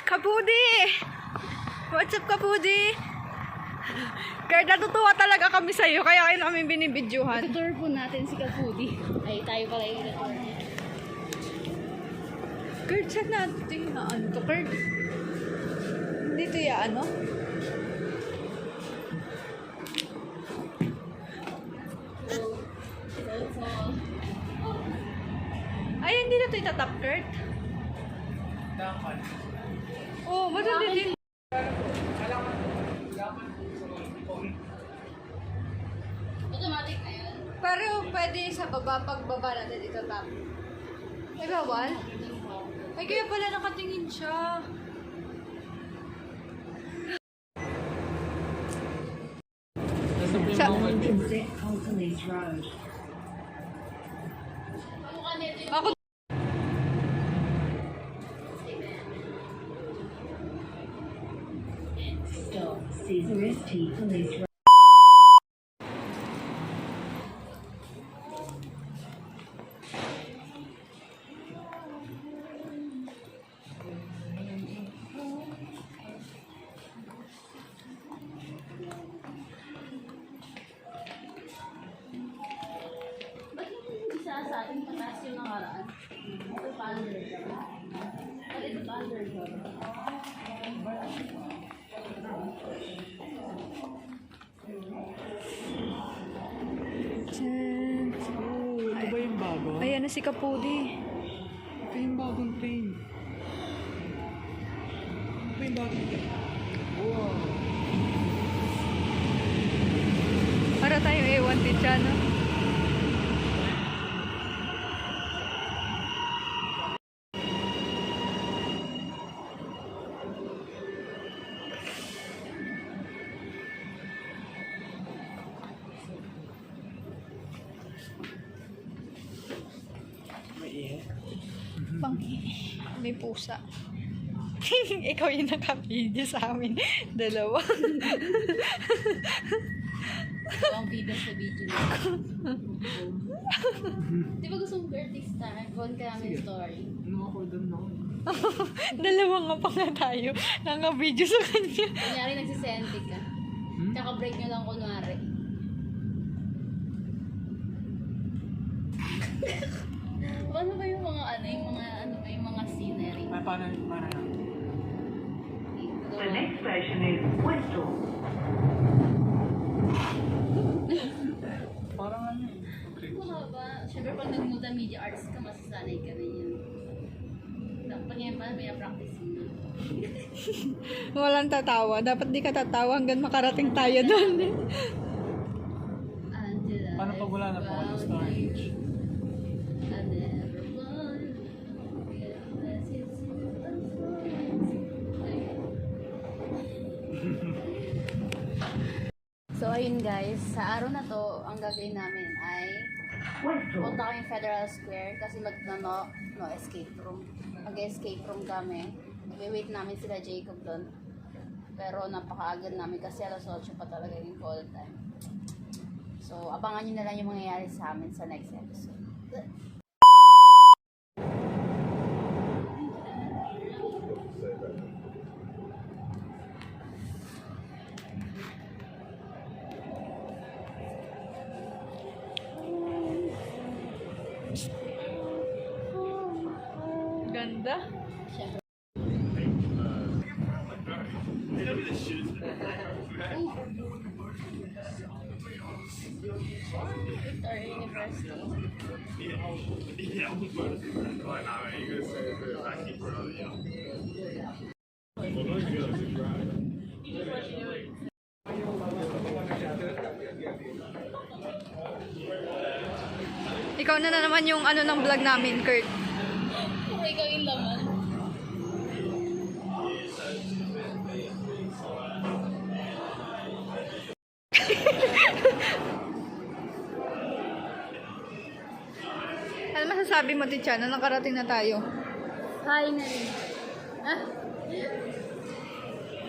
Kapudi! What's up, Kapudi? Kaya natutuwa talaga kami sa'yo, kaya kayo namin binibidyohan. Itutur po natin si Kapudi. Ay, tayo pala yung itutur. Kurt, saan natin na ano to, Kurt? Dito ya, ano? Ay, hindi na ito itatap, Kurt. Oo, madali din. Automatic na yun. Pero pwede sa baba, pagbaba natin itatap. Ay, bawal? Ay, kaya pala nakatingin siya. Ako Stop. Caesar ST Police Road. Sa ating pataas yung nakaraan. Ito pander ka ba? Ito pander ka ba? Ito ba yung bago? ayan na si Kapudi. Ito yung bagong train. Ito ba yung bagong train? Wow. Para tayong ewan din siya, no? May pusa. Ikaw yung naka-video sa amin. Dalawa. Ang video sa video na. Di ba gusto mong birthday star? Gawin ka namin story. Ano ako doon na? Dalawa nga pa nga tayo. Naka-video sa kanya. Kunyari nagsisente ka. Tsaka break nyo lang kunwari. Ano ba yung mga yung mga scenery? Ay, paano? The next station is Westall. Parang ano eh. Mahaba. Siyempre pag nag-multimedia arts ka, masasanay ka na yun. Dapat yan pa, may practice mo. Walang tatawa. Dapat di ka tatawa hanggang makarating tayo doon. Paano pag wala na po ano storage? So ayun guys, sa araw na to, ang gagawin namin ay punta kami Federal Square kasi no escape room. Mag-escape room kami. Wait namin sila Jacob doon. Pero napakaagad namin kasi alas 8 pa talaga yung call time. So abangan nyo na lang yung mangyayari sa amin sa next episode. Ganda. Victoria University. Ikaw na naman yung ano ng vlog namin, Kurt. Kung ikaw yung laman. Ano masasabi mo, Ticha, na nakarating na tayo? Hi na rin. Ah?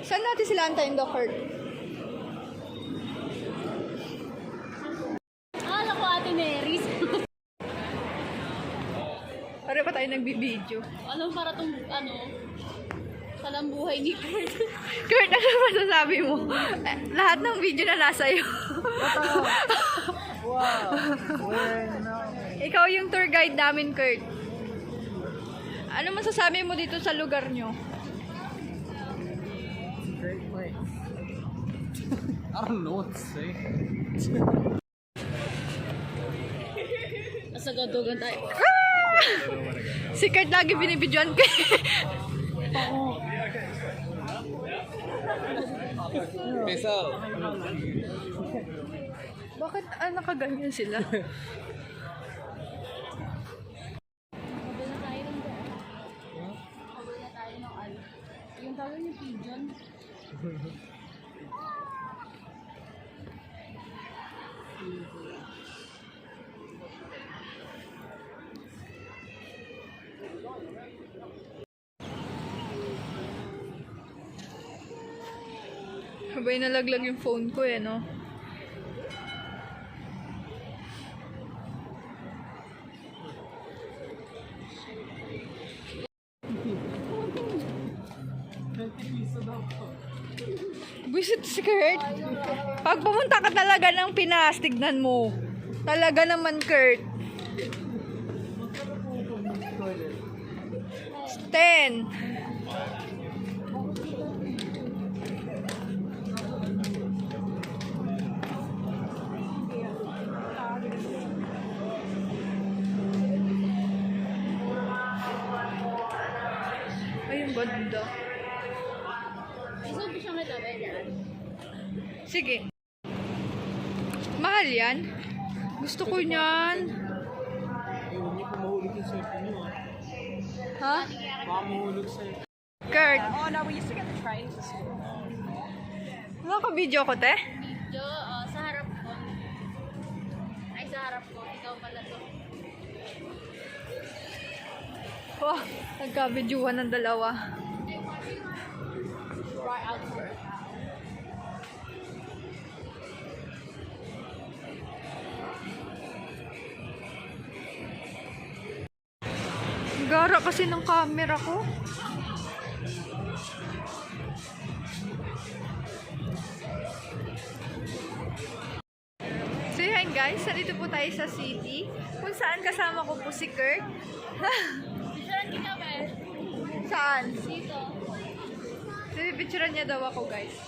Saan natin sila antayin, Kurt? Akala ko Ate Mary's. Pare pa tayo nagbibideo. Ano para tong, salang buhay ni Kurt. Kurt, ano masasabi mo? Lahat ng video na nasa iyo. Wow! Bueno. Ikaw yung tour guide namin, Kurt. Ano masasabi mo dito sa lugar nyo? Great place. I don't know what to say. Nasa gadogan tayo. Si Kurt lagi binibidyoan ko. Peace out. Bakit nakaganyan sila? Habol na tayo ng Habol na tayo ng yung tawag yung pigeon. Sabay nalaglag yung phone ko no? Visit si Kurt. Pag pumunta ka talaga ng Pinas, tignan mo. Talaga naman, Kurt. 10. Ay, ang ganda. Gusto ko siyang natabi dyan. Sige. Mahal yan. Gusto ko niyan. Huwag niyo po mahulog yung cellphone niyo. Ha? Baka mahulog sa'yo. Kurt. Oh no, we used to get the train to school. Naka-video ko, te? Video, sa harap ko. Ay, sa harap ko. Ikaw pala to. Wow, nagka-videoan ng dalawa. Right out for it. Gara kasi ng camera ko. So yan guys, nandito po tayo sa city. Kung saan kasama ko po si Kurt. Picturean kita ba eh? Saan? Dito. Picturean niya daw ako guys.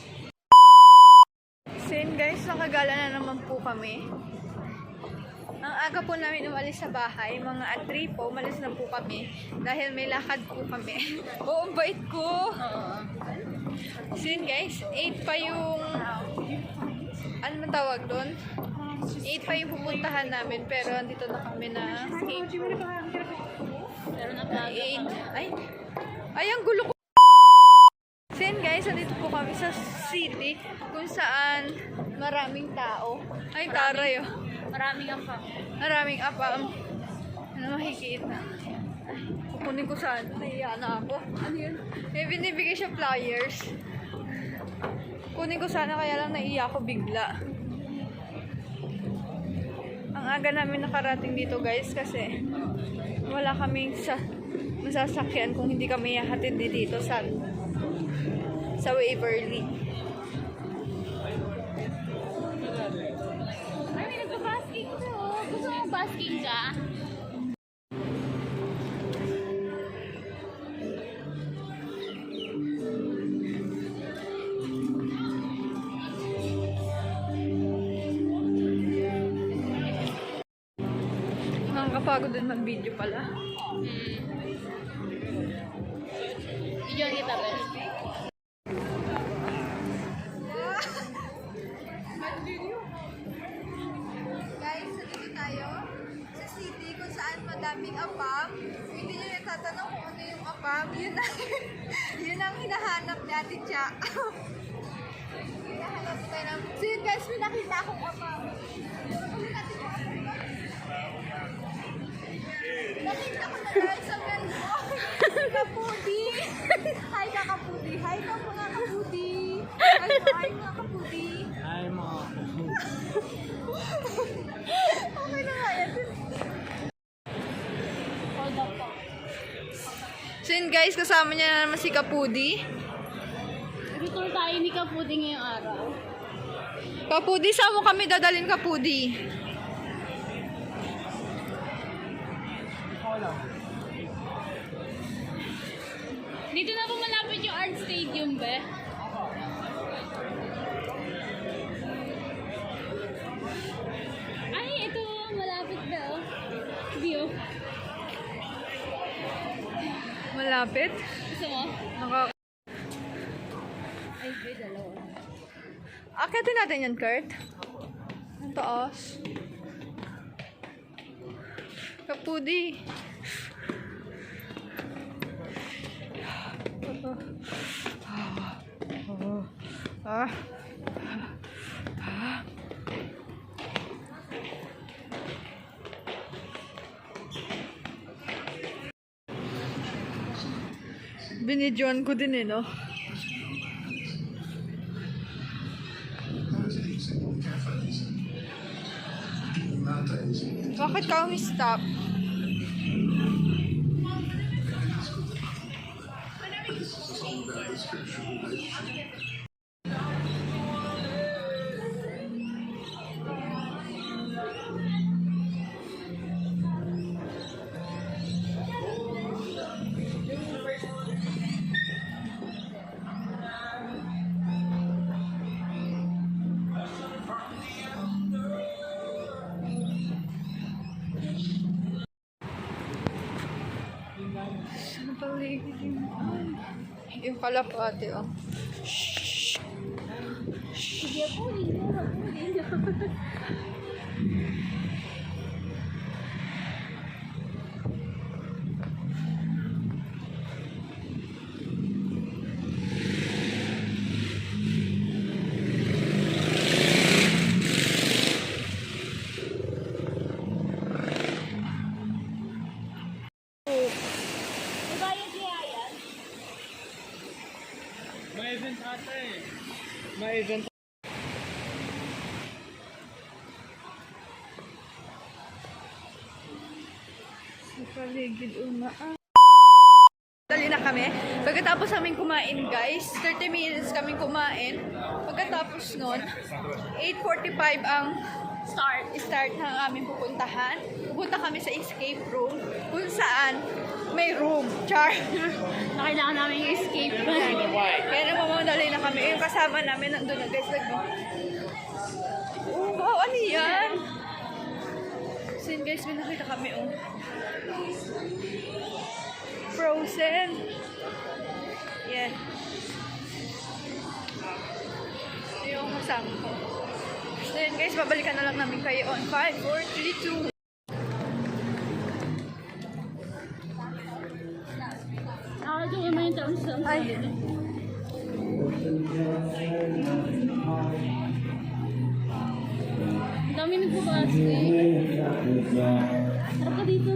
So yun guys, nakagala na naman po kami. Ang aga po namin umalis sa bahay, mga at 3 po, umalis na po kami dahil may lakad po kami. Oo, ang bait ko! So yun guys, 8 pa yung, ano man tawag doon? 8 pa yung pupuntahan namin, pero andito na kami na Pero na-vlog. 8. Ay, ang gulo ko! So yun guys, andito po kami sa city kung saan maraming tao. Ay, taray oh. Maraming ang pang. Maraming apam. Ano makikita? Kukunin ko saan. Nahiya na ako. Ano yun? May binibigay siya flyers. Kunin ko sana kaya lang naiya ako bigla. Ang aga namin nakarating dito guys kasi wala kaming masasakyan kung hindi kami hahatid dito sa Waverly. Ay, may nagpa-basking ko. Gusto mo basking ka? Nakakapagod din mag-video pala. Video kita ba? Guys, nandito tayo sa city kung saan madaming apam. Hindi nyo natatanong kung ano yung apam. Yun ang hinahanap ni Ate Cha. Hinahanap tayo ng... So yun guys, may nakita akong apam. Nakita ko na guys, ang ganda. Kapudi! Hi ka kapudi! Hi ka mga kapudi! Hi mga kapudi! Ay, mga Okay na nga yan. Hold up po. So yun guys, kasama niya na naman si Kapudi. Tour tayo ni Kapudi ngayong araw. Kapudi, saan mo kami dadalhin Kapudi? Dito na po malapit yung Art Stadium, be. Ay, ito malapit be, oh. View. Malapit? Gusto mo? Ay, be, dalawa. Akitin natin yan, Kurt. Ang taas. Kapudi. Ah. Binidyoan ko din eh, no? Bakit ka stop? Ano pa ulit yung kalapate, oh. Sige po, hindi mo. May event ata eh. May event. Sa paligid umaan. Dali na kami. Pagkatapos namin kumain, guys, 30 minutes kaming kumain. Pagkatapos nun, 8:45 ang start ng aming pupuntahan. Pupunta kami sa escape room kung saan may room. Char! Na kailangan namin yung escape. Kaya namamadali na kami. Yung kasama namin nandun na, guys. Oh, wow, ano yan? So yun, guys, may nakita kami, oh. Frozen. Yan. Ito yung kasama ko. So yun, guys, babalikan na lang namin kayo on 5, 4, 3, 2. Nakakadyo naman yung taon sa Ay. Ang dami nagpapasok eh. Sarap ka dito.